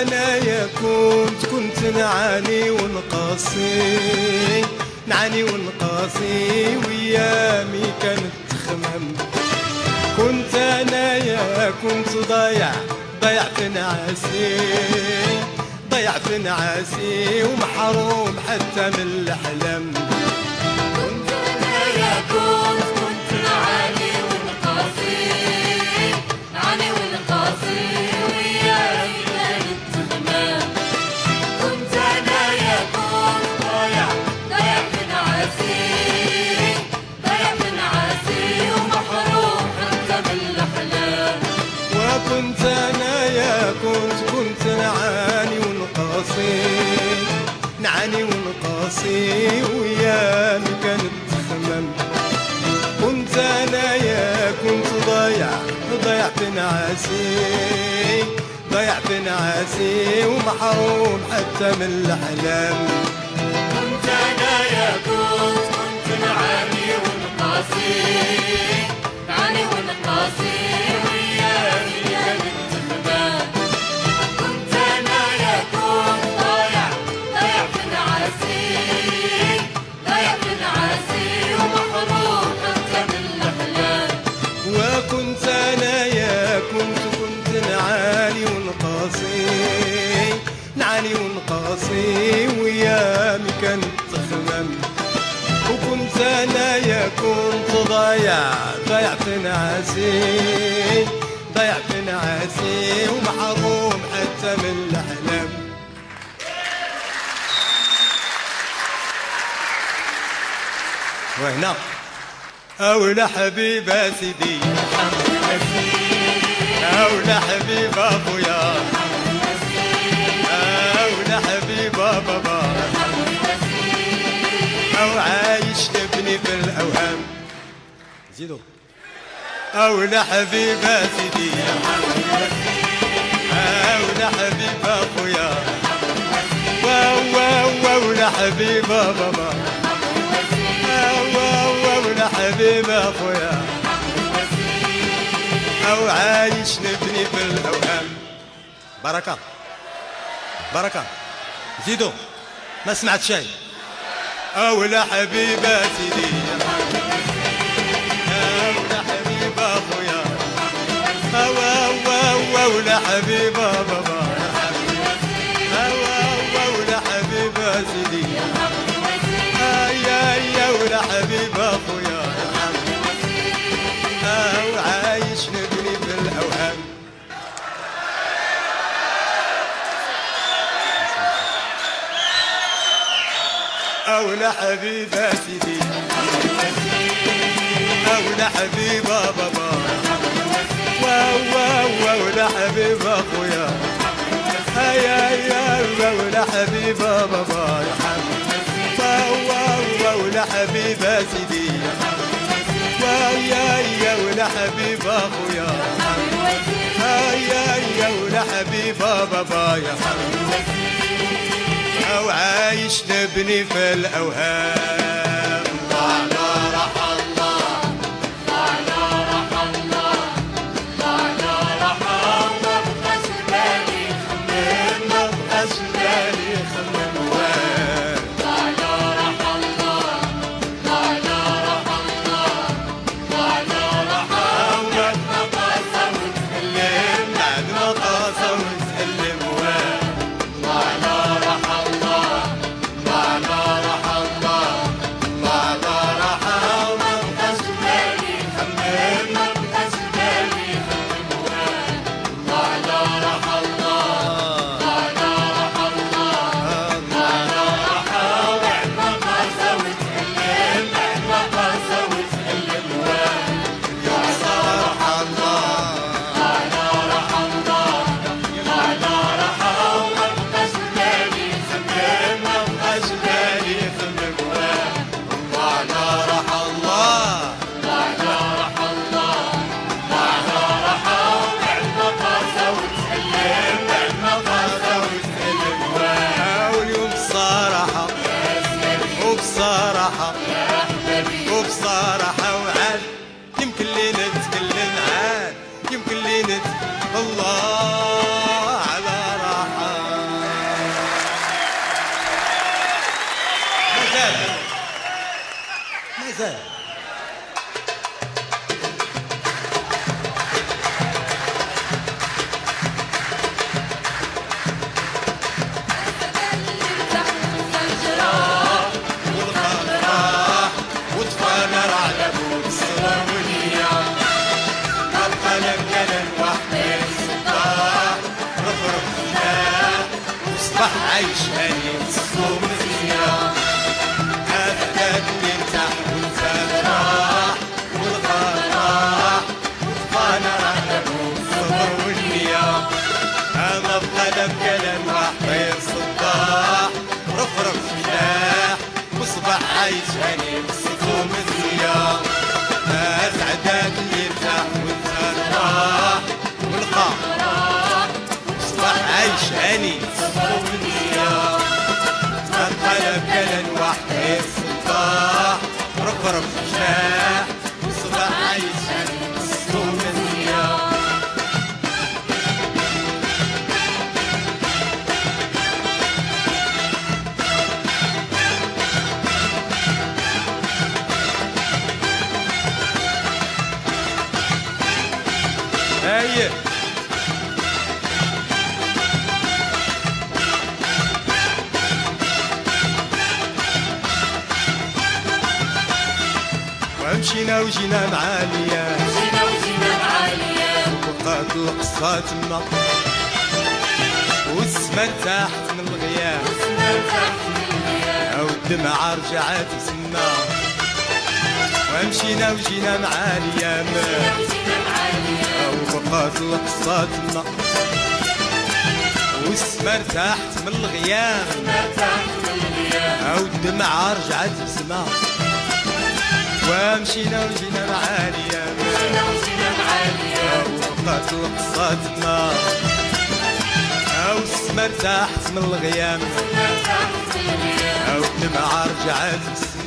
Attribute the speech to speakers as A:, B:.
A: انايا كنت نعاني ونقاسي ويامي كانت تخمم. كنت انايا ضيعت نعاسي ومحروم حتى من الاحلام.
B: كنت انايا كنت نعاني ونقاسي ويامي كانت تخمم. كنت انايا ضيعت نعاسي ومحروم حتى من الاحلام.
A: وكنت انايا كنت نعاني ونقاسي ويامي كانت تخمم. كنت انايا ضيعت نعاسي ومحروم حتى من الاحلام.
B: كنت انايا كنت نعاني ونقاسي ويامي كانت تخمم. كنت انايا ضيعت نعاسي ومحروم حتى من الاحلام.
A: وكنت انايا كنت نعاني ونقاسي ويامي كانت تخمم. وكنت انايا ضيعت نعاسي ومحروم حتى من الاحلام. وهنا أولى حبيبة سيدي أولى حبيب أبويا أولى حبيب بابا أو عايش تبني في الأوهام. زيدوا أولى حبيبة سيدي أولى حبيب أبويا وأولى حبيب بابا أولى حبيب أخويا أو عايش نبني في الأوهام. بركة زيدوا ما سمعت شيء. أولى حبيبة سيدي أولى حبيب أخويا أولى حبيب بابا أولى حبيب سيدي يا أولى حبيب أخويا وعايش نبني في الأوهام. أولى حبيبة سيدي أولى حبيب بابا وأولى حبيب أخويا يا أولى حبيب بابا أولى حبيبة سيدي يا أولى حبيب أخويا يا أولى حبيب بابا أو عايش نبني في الأوهام.
B: ضعنا رح الله مبقاش بالي خمم ضعنا رح الله بعد ما قاسى وتسلم ضعنا رح الله
A: عايش هاني مصدوم مزيان أبداد اللي ارتاح والفات راح والغراح وطفانا راح الصبر والنية أما بقى بكلام واحد صداح رفرف جناح مصباح عايش هاني مصدوم مزيان أسعداد اللي ارتاح والفات راح والغراح مصباح عايش هاني مصدوم مزيان القلب كلن واحد صباح رفرف جناح صباح عايش مصدوم مزيان هاي ومشينا وجينا مع الايام
B: مشينا وجينا مع الايام
A: وبقات القصة تما والسما ارتاحت من الغياب او الدمعة رجعت تسمى ومشينا وجينا مع الايام وبقات القصة تما والسما ارتاحت من الغياب او الدمعة رجعت تسمى ومشينا وجينا مع الايام وبقات القصة تما او السما ارتاحت من الغيام او الدمعة رجعت تسمى